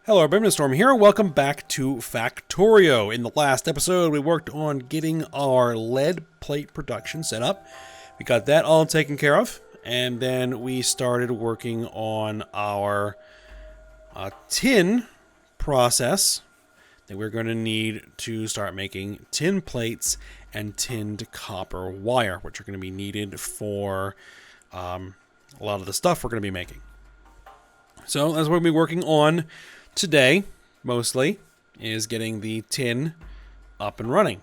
Hello, everybody, Storm here. Welcome back to Factorio. In the last episode, we worked on getting our lead plate production set up. We got that all taken care of, and then we started working on our tin process that we're going to need to start making tin plates and tinned copper wire, which are going to be needed for a lot of the stuff we're going to be making. So that's what we'll be working on today, mostly, is getting the tin up and running.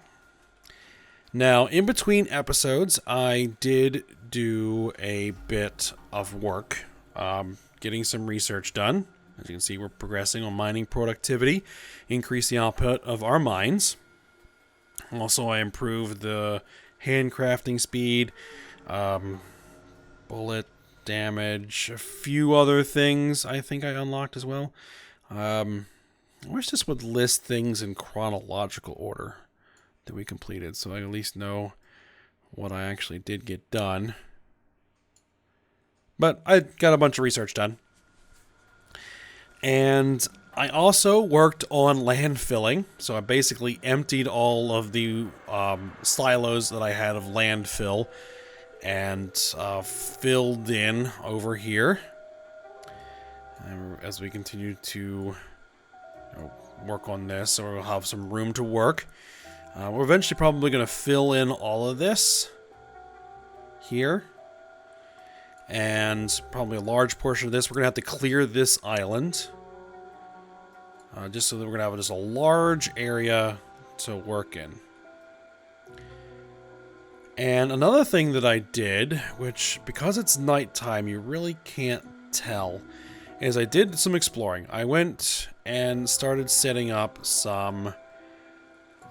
Now, in between episodes, I did do a bit of work, getting some research done. As you can see, we're progressing on mining productivity, increase the output of our mines. Also, I improved the handcrafting speed, bullet damage, a few other things I think I unlocked as well. I wish this would list things in chronological order that we completed, so I at least know what I actually did get done. But I got a bunch of research done. And I also worked on landfilling, so I basically emptied all of the silos that I had of landfill and filled in over here. And as we continue to work on this, so we'll have some room to work. We're eventually probably going to fill in all of this here. And probably a large portion of this. We're going to have to clear this island. Just so that we're going to have just a large area to work in. And another thing that I did, which because it's nighttime, you really can't tell, is I did some exploring. I went and started setting up some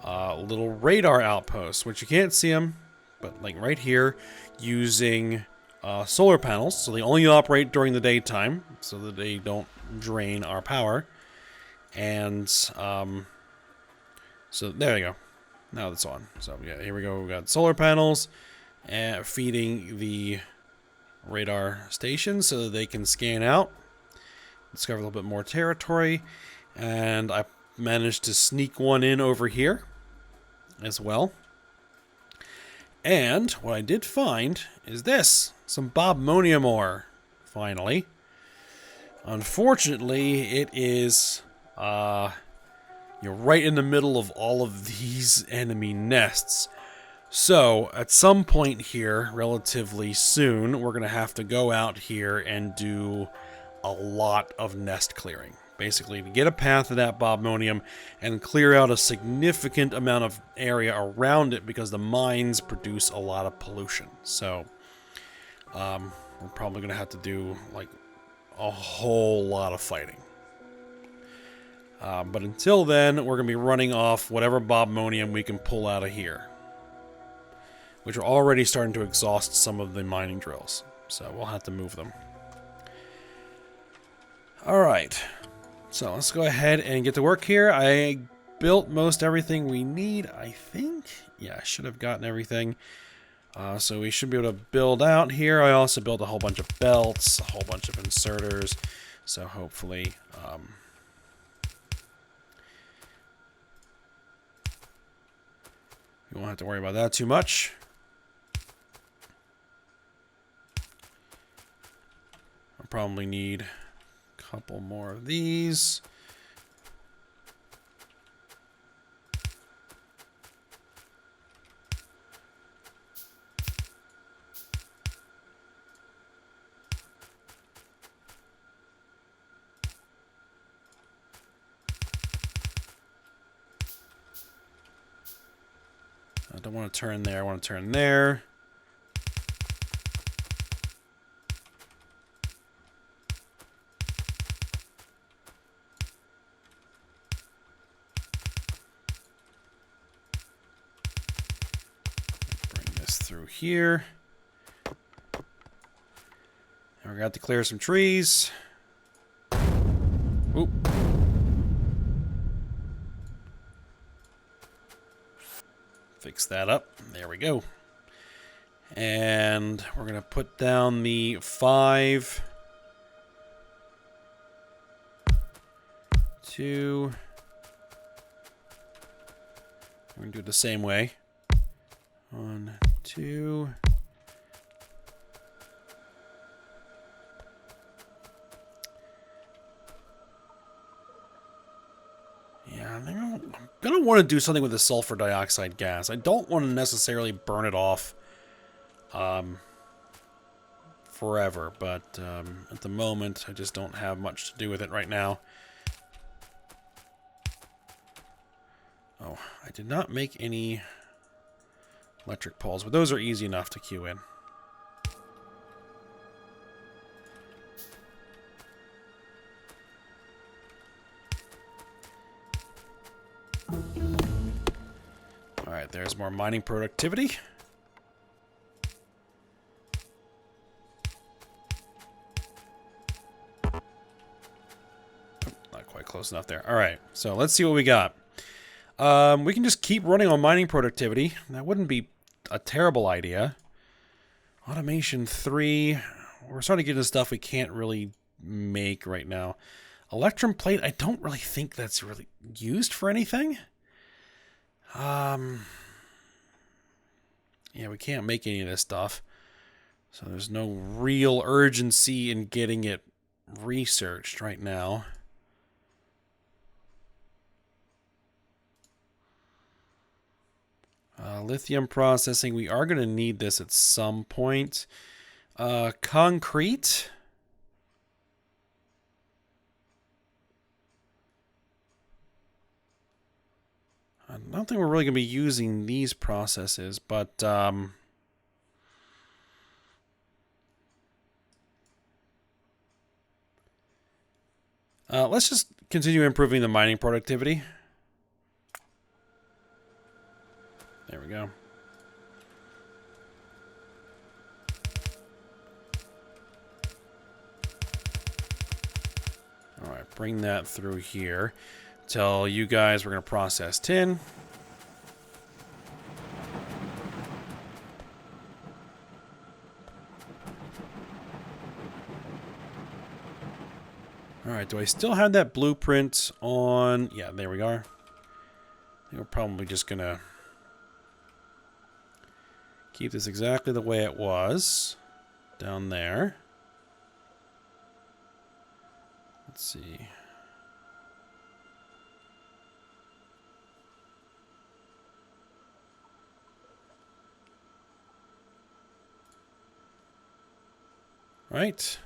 little radar outposts, which you can't see them, but like right here, using solar panels. So they only operate during the daytime, so that they don't drain our power. And so there you go. Now that's on. So yeah, here we go. We got solar panels feeding the radar station so that they can scan out, discover a little bit more territory, and I managed to sneak one in over here as well. And what I did find is this, some bobmonium ore, finally. Unfortunately, it is you're right in the middle of all of these enemy nests. So, at some point here, relatively soon, we're going to have to go out here and do a lot of nest clearing. Basically, to get a path to that bobmonium and clear out a significant amount of area around it because the mines produce a lot of pollution. So, we're probably going to have to do, like, a whole lot of fighting. But until then, we're going to be running off whatever bobmonium we can pull out of here, which are already starting to exhaust some of the mining drills. So we'll have to move them. Alright, so let's go ahead and get to work here. I built most everything we need, I think. Yeah, I should have gotten everything. So we should be able to build out here. I also built a whole bunch of belts, a whole bunch of inserters. So hopefully we won't have to worry about that too much. I'll probably need a couple more of these. I don't want to turn there, I want to turn there. Bring this through here. And we're going to have to clear some trees. Oop. Fix that up. There we go. And we're going to put down the 5 2. We're going to do it the same way. 1, 2. Yeah, I'm going to want to do something with the sulfur dioxide gas. I don't want to necessarily burn it off forever, but at the moment, I just don't have much to do with it right now. Oh, I did not make any electric poles, but those are easy enough to queue in. Alright, there's more mining productivity. Oh, not quite close enough there. Alright, so let's see what we got. We can just keep running on mining productivity. That wouldn't be a terrible idea. Automation 3. We're starting to get into stuff we can't really make right now. Electrum plate, I don't really think that's really used for anything. Yeah, we can't make any of this stuff. So there's no real urgency in getting it researched right now. Lithium processing, we are going to need this at some point. Concrete. I don't think we're really going to be using these processes, but let's just continue improving the mining productivity. There we go. All right, bring that through here. Tell you guys we're going to process tin. All right, do I still have that blueprint on? Yeah, there we are. I think we're probably just going to keep this exactly the way it was down there. Let's see. Right.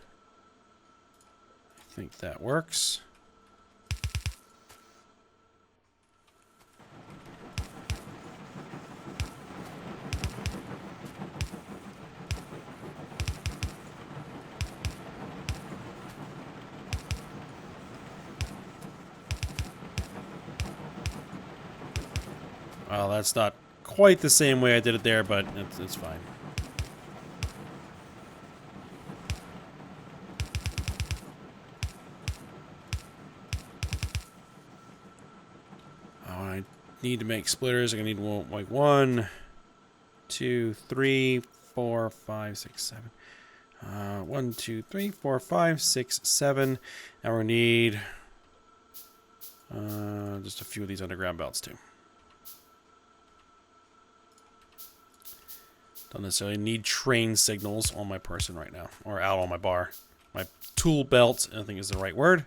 I think that works. Well, that's not quite the same way I did it there, but it's fine. Oh, I need to make splitters. I'm gonna need like 1, 2, 3, 4, 5, 6, 7. 1, 2, 3, 4, 5, 6, 7. And we need just a few of these underground belts too. Don't necessarily need train signals on my person right now, or out on my bar. My tool belt, I think is the right word.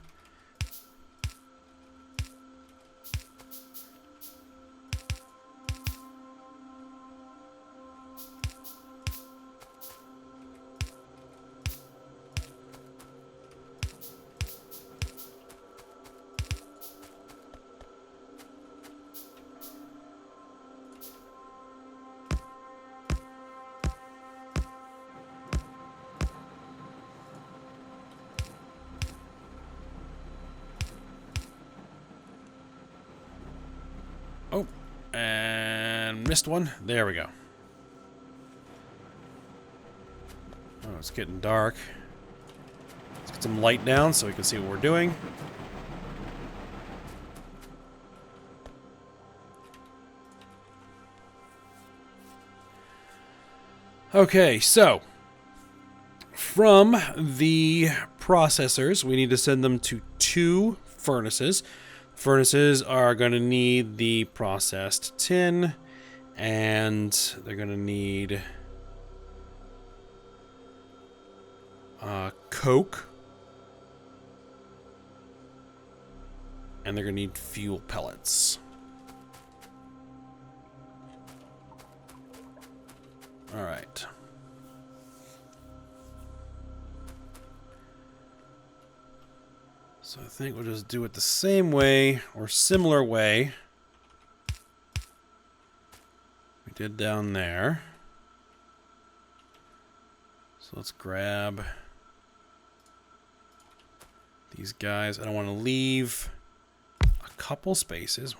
Oh, and missed one. There we go. Oh, it's getting dark. Let's get some light down so we can see what we're doing. Okay, so from the processors, we need to send them to 2 furnaces. Furnaces are going to need the processed tin, and they're going to need coke, and they're going to need fuel pellets. All right. So I think we'll just do it the same way or similar way we did down there. So let's grab these guys. I don't want to leave a couple spaces.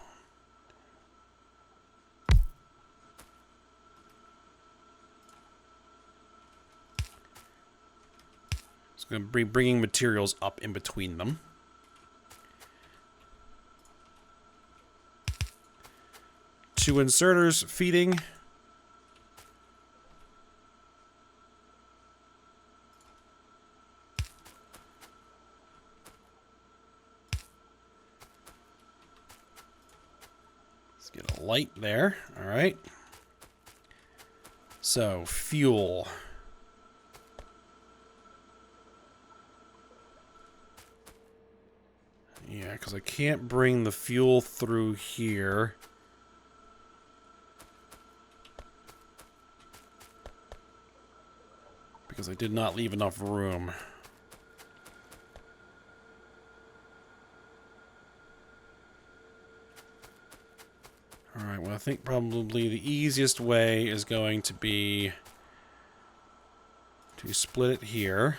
It's going to be bringing materials up in between them. Two inserters feeding. Let's get a light there. All right. So, fuel. Yeah, because I can't bring the fuel through here. Because I did not leave enough room. Alright, well I think probably the easiest way is going to be to split it here.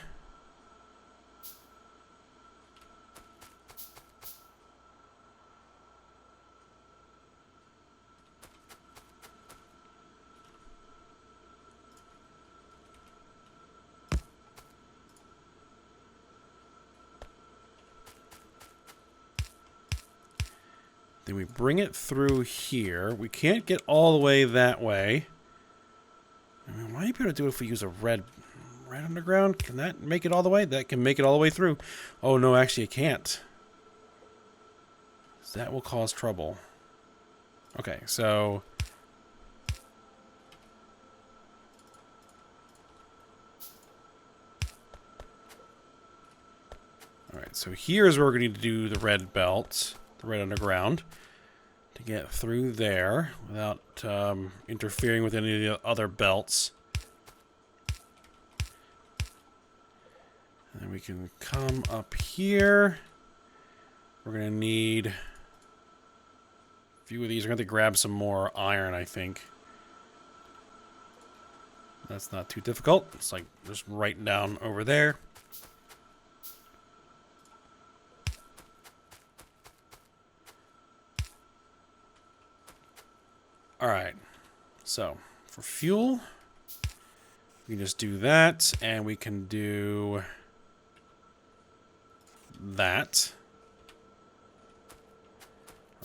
Then we bring it through here. We can't get all the way that way. I mean, might be able to do it if we use a red underground. Can that make it all the way? That can make it all the way through. Oh, no, actually it can't. That will cause trouble. Okay, so... Alright, so here's where we're going to need to do the red belt. The red underground. To get through there without interfering with any of the other belts. And then we can come up here. We're going to need a few of these. We're going to have to grab some more iron, I think. That's not too difficult. It's like just right down over there. Alright, so for fuel, we can just do that, and we can do that.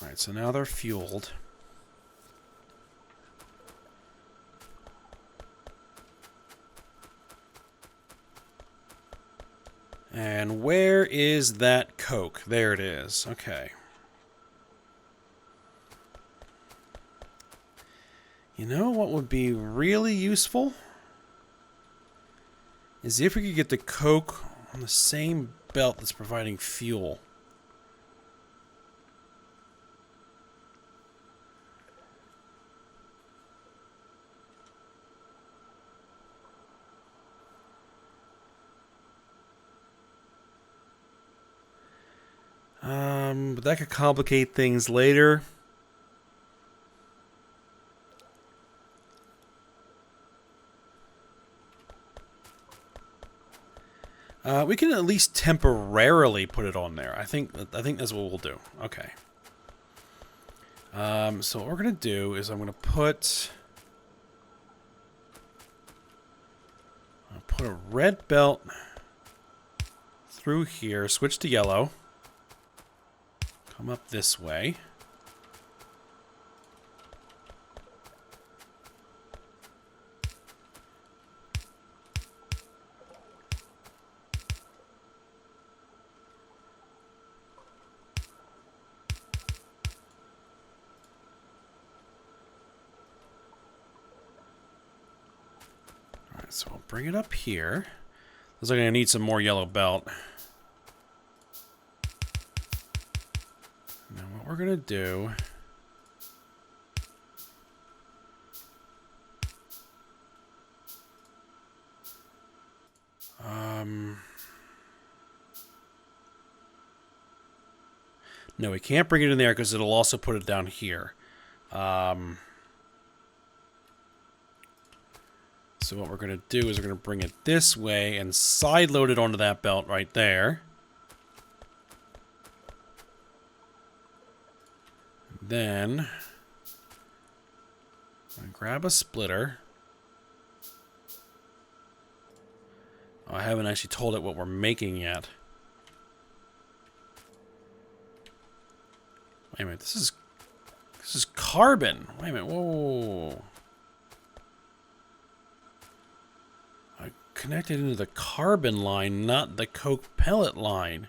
Alright, so now they're fueled. And where is that coke? There it is. Okay. You know what would be really useful? Is if we could get the coke on the same belt that's providing fuel. But that could complicate things later. We can at least temporarily put it on there. I think that's what we'll do. Okay. So what we're gonna do is I'm gonna put a red belt through here. Switch to yellow. Come up this way. So I'll bring it up here. Looks like I need some more yellow belt. Now what we're gonna do... No, we can't bring it in there because it'll also put it down here. So what we're going to do is we're going to bring it this way and side load it onto that belt right there. Then I'm going to grab a splitter. Oh, I haven't actually told it what we're making yet. Wait a minute, this is carbon. Wait a minute, whoa. I connected into the carbon line, not the coke pellet line.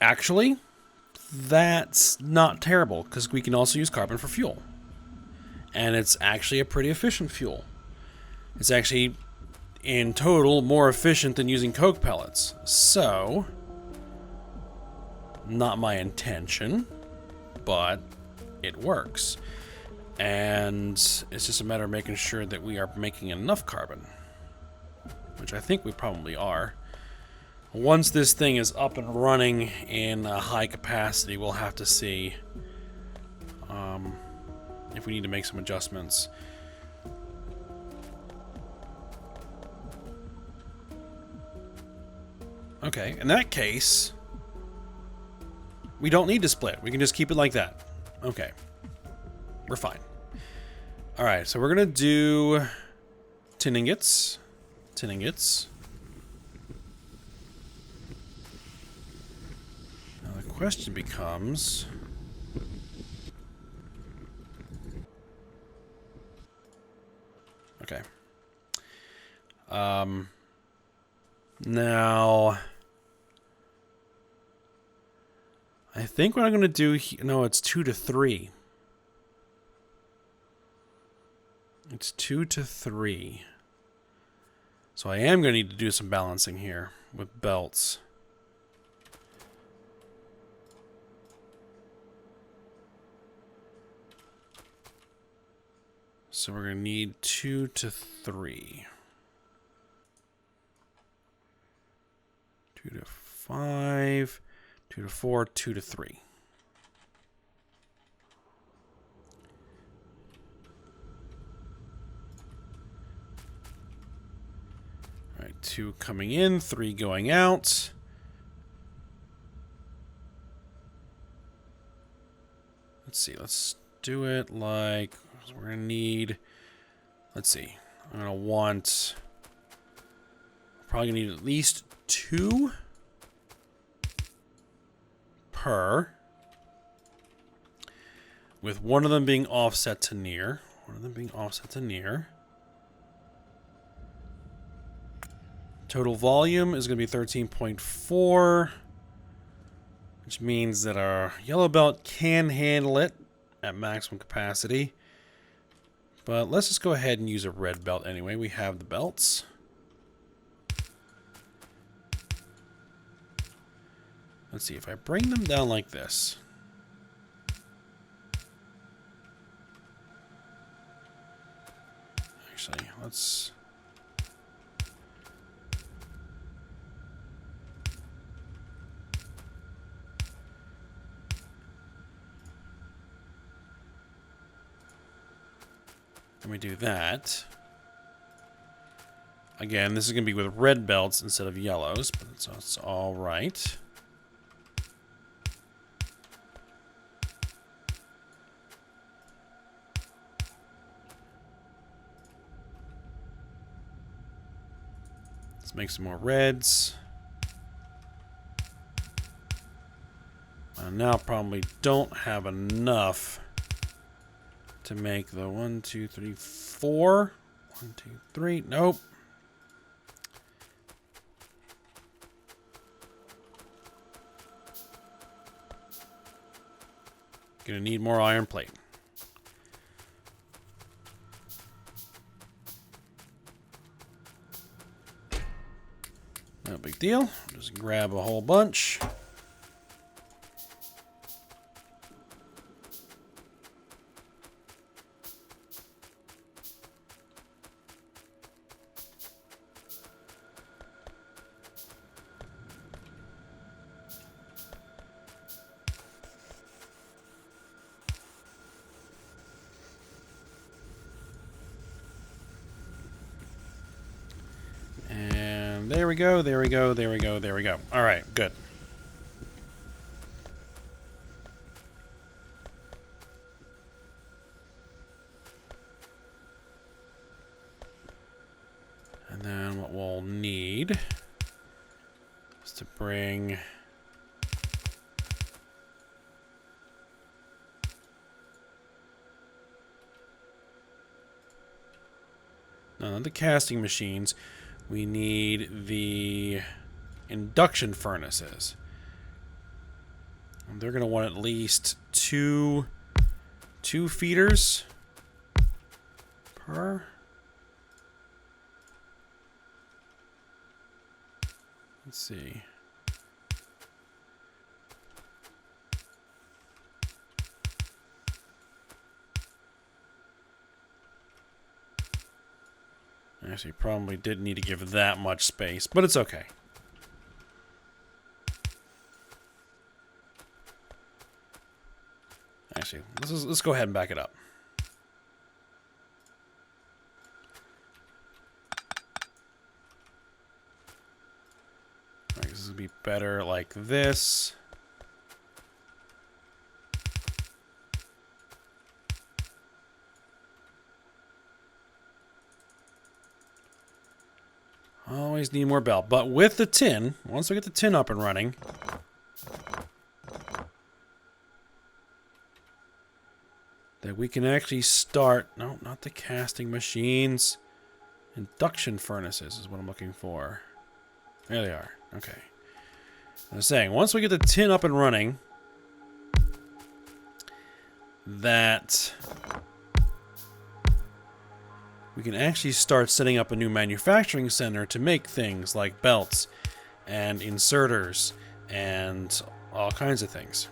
Actually, that's not terrible, because we can also use carbon for fuel. And it's actually a pretty efficient fuel. It's actually, in total, more efficient than using coke pellets. So... not my intention, but it works. And it's just a matter of making sure that we are making enough carbon, which I think we probably are. Once this thing is up and running in a high capacity, we'll have to see if we need to make some adjustments. Okay, in that case... we don't need to split. We can just keep it like that. Okay. We're fine. Alright, so we're going to do tin ingots. Tin ingots. Now the question becomes... okay. Now... I think what I'm going to do... no, it's 2 to 3. It's 2 to 3. So I am going to need to do some balancing here with belts. So we're going to need 2 to 3. 2 to 5... 2 to 4, 2 to 3. All right, 2 coming in, 3 going out. Let's see, let's do it like, we're going to need, let's see, I'm going to want, probably going to need at least 2 per, with one of them being offset to near. One of them being offset to near. Total volume is going to be 13.4, which means that our yellow belt can handle it at maximum capacity. But let's just go ahead and use a red belt anyway. We have the belts. Let's see, if I bring them down like this. Actually, let's... let me do that. Again, this is going to be with red belts instead of yellows, but it's all right. Let's make some more reds. I now probably don't have enough to make the 1, 2, 3, 4. 1, 2, 3. Nope. Gonna need more iron plate. deal. Just grab a whole bunch. There we go, there we go, there we go, there we go. Alright, good. And then what we'll need is to bring... No, not the casting machines. We need the induction furnaces. And they're going to want at least two feeders per. Let's see. Actually, probably did need to give that much space, but it's okay. Actually, let's go ahead and back it up. Right, this would be better like this. Always need more belt. But with the tin, once we get the tin up and running, that we can actually start... No, not the casting machines. Induction furnaces is what I'm looking for. There they are. Okay. I was saying, once we get the tin up and running, that... we can actually start setting up a new manufacturing center to make things like belts and inserters and all kinds of things.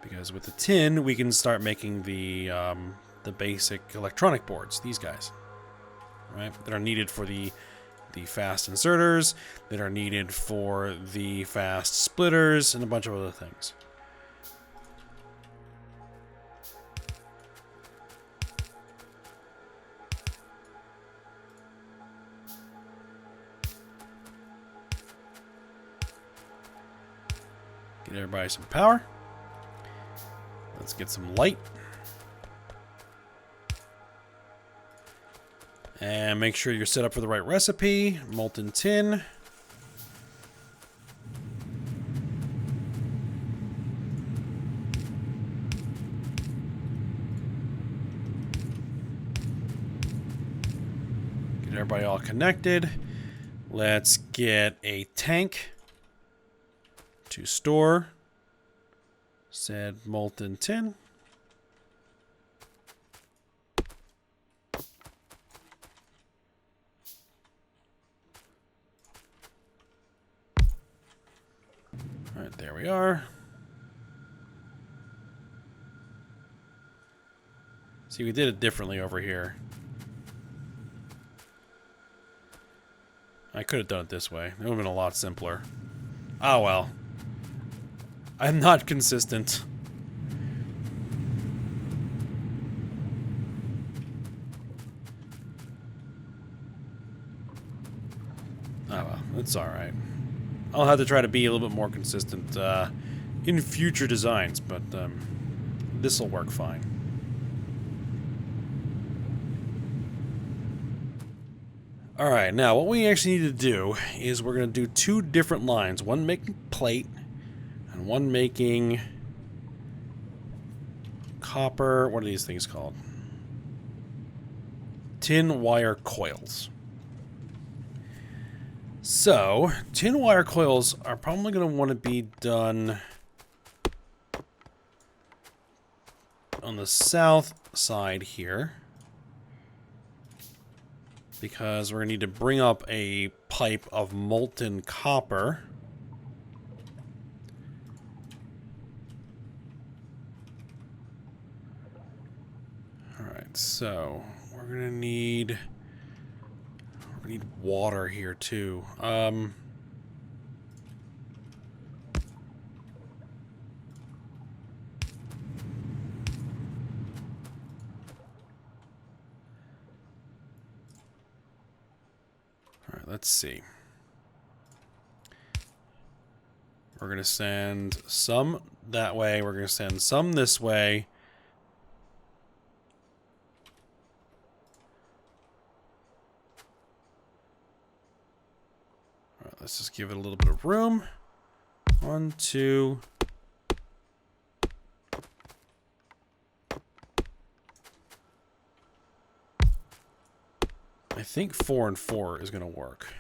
Because with the tin, we can start making the basic electronic boards, these guys, right? That are needed for the fast inserters, that are needed for the fast splitters, and a bunch of other things. Get everybody some power. Let's get some light. And make sure you're set up for the right recipe. Molten tin. Get everybody all connected. Let's get a tank to store said molten tin. All right, there we are. See, we did it differently over here. I could have done it this way. It would have been a lot simpler. Oh well. I'm not consistent. Oh well, it's alright. I'll have to try to be a little bit more consistent in future designs, but this'll work fine. Alright, now what we actually need to do is we're going to do two different lines. One making plate, and one making copper... what are these things called? Tin wire coils. So, tin wire coils are probably going to want to be done on the south side here. because we're going to need to bring up a pipe of molten copper. Alright, so we're going to need water here too. Alright, let's see. We're going to send some that way. We're going to send some this way. All right, let's just give it a little bit of room. 1, 2. I think 4 and 4 is going to work.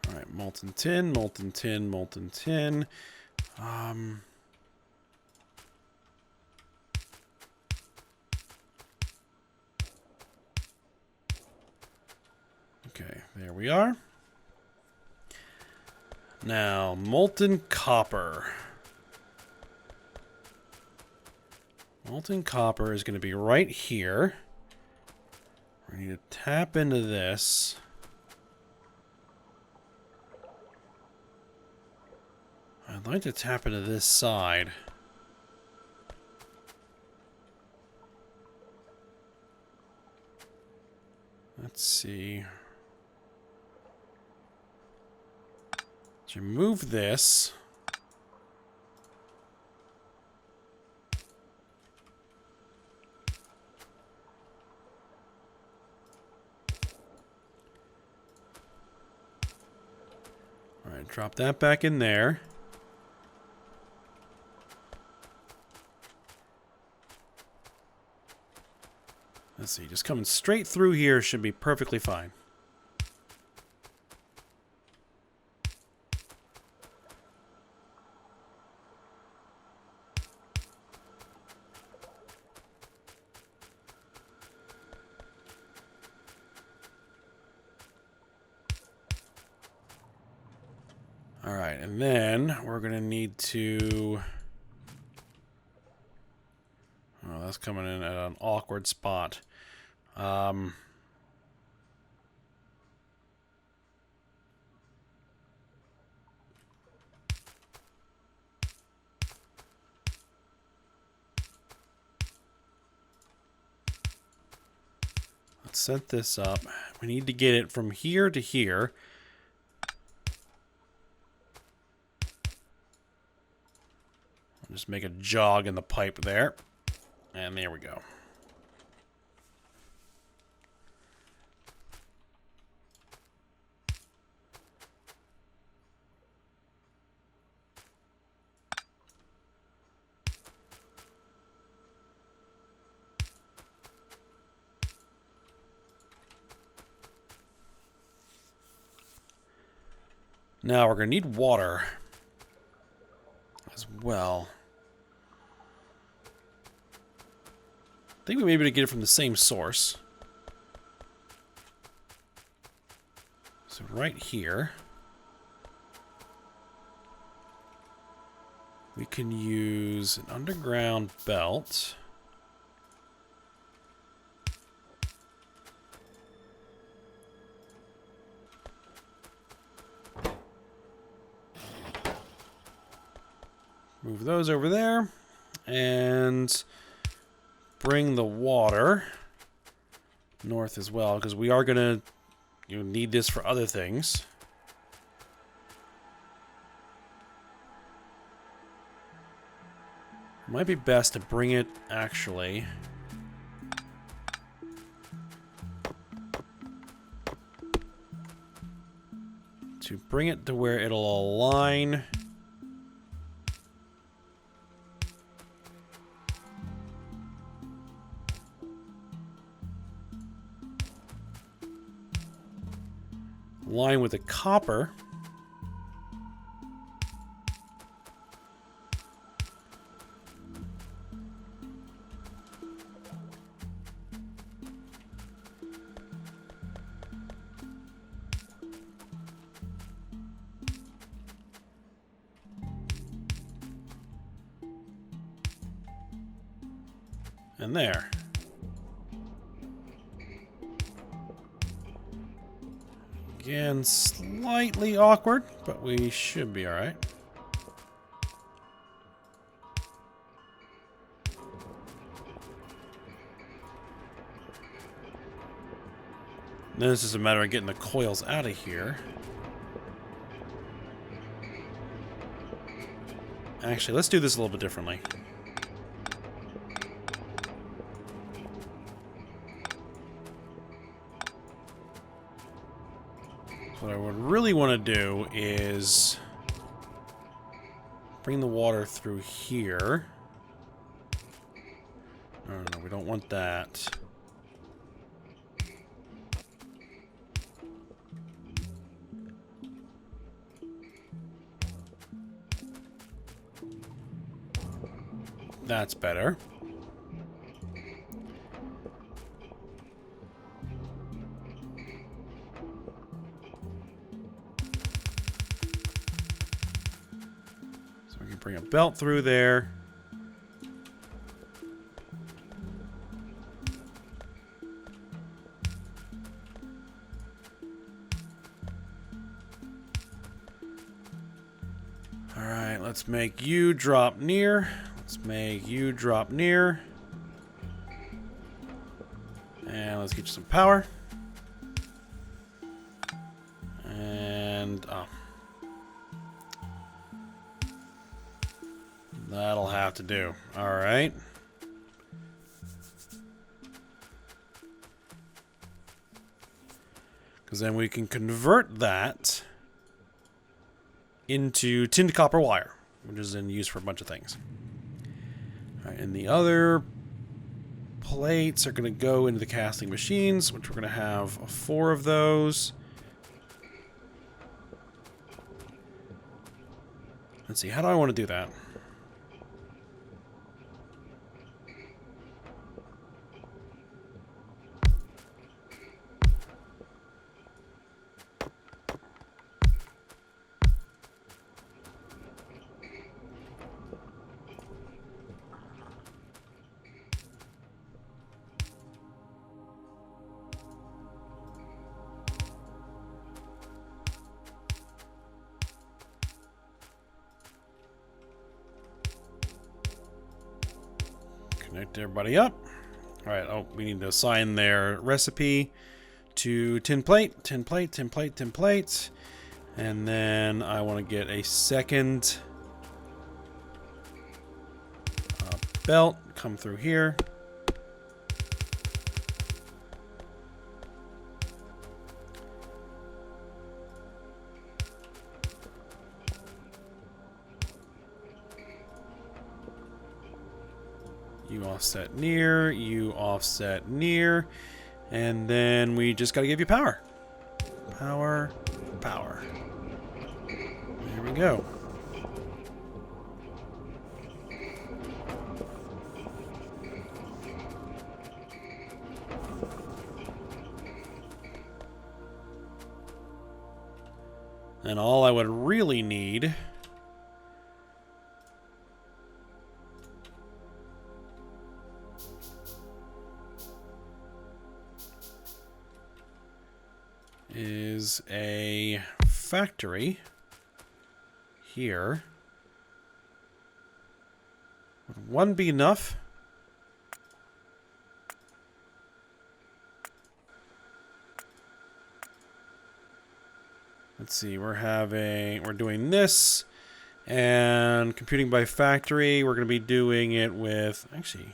Alright, molten tin, molten tin, molten tin. Okay, there we are. Now, molten copper. Molten copper is going to be right here. We need to tap into this. I'd like to tap into this side. Let's see. To remove this. Alright, drop that back in there. Let's see, just coming straight through here should be perfectly fine. Alright, and then we're going to need to... Oh, that's coming in at an awkward spot. Let's set this up. We need to get it from here to here. I'll just make a jog in the pipe there. And there we go. Now we're going to need water as well. I think we may be able to get it from the same source. So right here, we can use an underground belt. Move those over there, and bring the water north as well, because we are going to need this for other things. Might be best to bring it, actually. To bring it to where it'll align. line with the copper. And there. Again, slightly awkward, but we should be alright. Then it's just a matter of getting the coils out of here. Actually, let's do this a little bit differently. What I would really want to do is bring the water through here. No, we don't want that. That's better. Bring a belt through there. All right, let's make you drop near. Let's make you drop near. And let's get you some power. And that'll have to do. All right. Because then we can convert that into tinned copper wire, which is in use for a bunch of things. All right, and the other plates are going to go into the casting machines, which we're going to have 4 of those. Let's see, how do I want to do that? Connect everybody up. All right. Oh, we need to assign their recipe to tin plate, tin plate, tin plate, tin plate. And then I want to get a second belt come through here. You offset near, you offset near, and then we just got to give you power. Power, power. There we go. And all I would really need is a factory here. Would 1 be enough? Let's see, we're doing this and computing by factory. We're going to be doing it with, actually,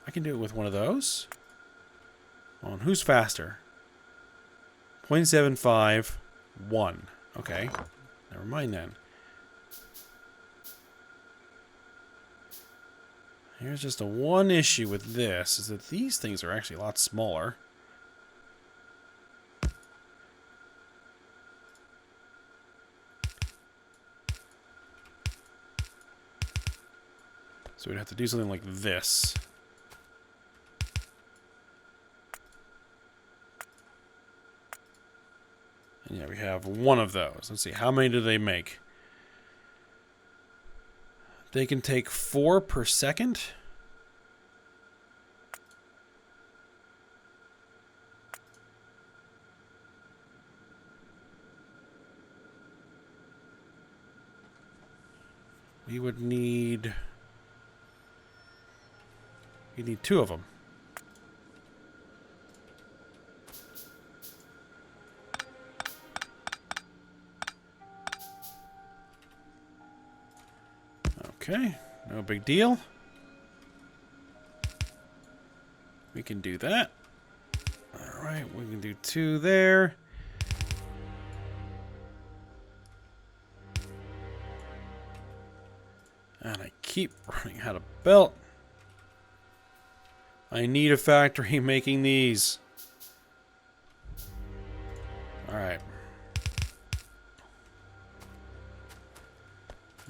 I can do it with one of those. On who's faster? 0.75, 1. Okay, never mind then. Here's just a one issue with this, is that these things are actually a lot smaller. So we'd have to do something like this. And yeah, we have one of those. Let's see, how many do they make? They can take 4 per second. We would need... You need 2 of them. Okay, no big deal. We can do that. Alright, we can do 2 there. And I keep running out of belt. I need a factory making these. Alright.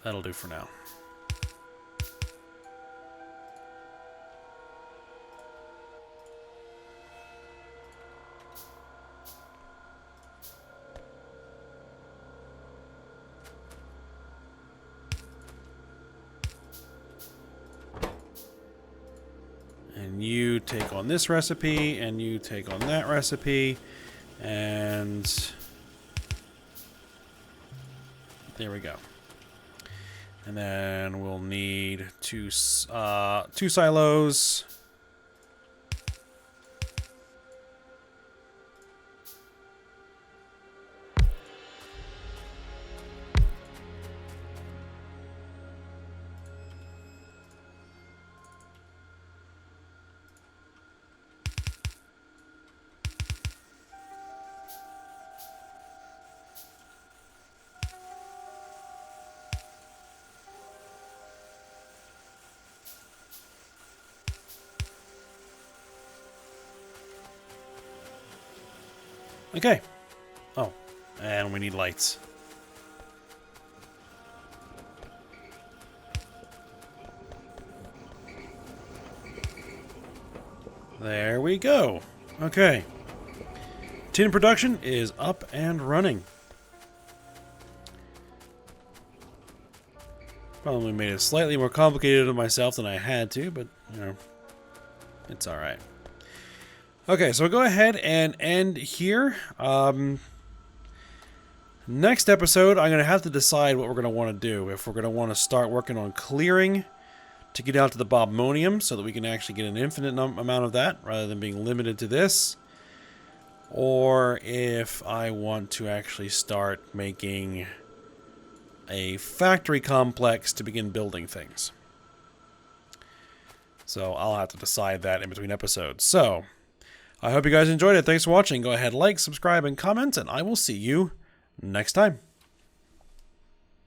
That'll do for now. And you take on this recipe, and you take on that recipe, and there we go. And then we'll need two silos. Okay. Oh, and we need lights. There we go. Okay. Tin production is up and running. Probably made it slightly more complicated of myself than I had to, but, you know, it's alright. Okay, so we'll go ahead and end here. Next episode, I'm going to have to decide what we're going to want to do. If we're going to want to start working on clearing to get out to the bobmonium so that we can actually get an infinite amount of that rather than being limited to this. Or if I want to actually start making a factory complex to begin building things. So I'll have to decide that in between episodes. So I hope you guys enjoyed it. Thanks for watching. Go ahead, like, subscribe, and comment, and I will see you next time.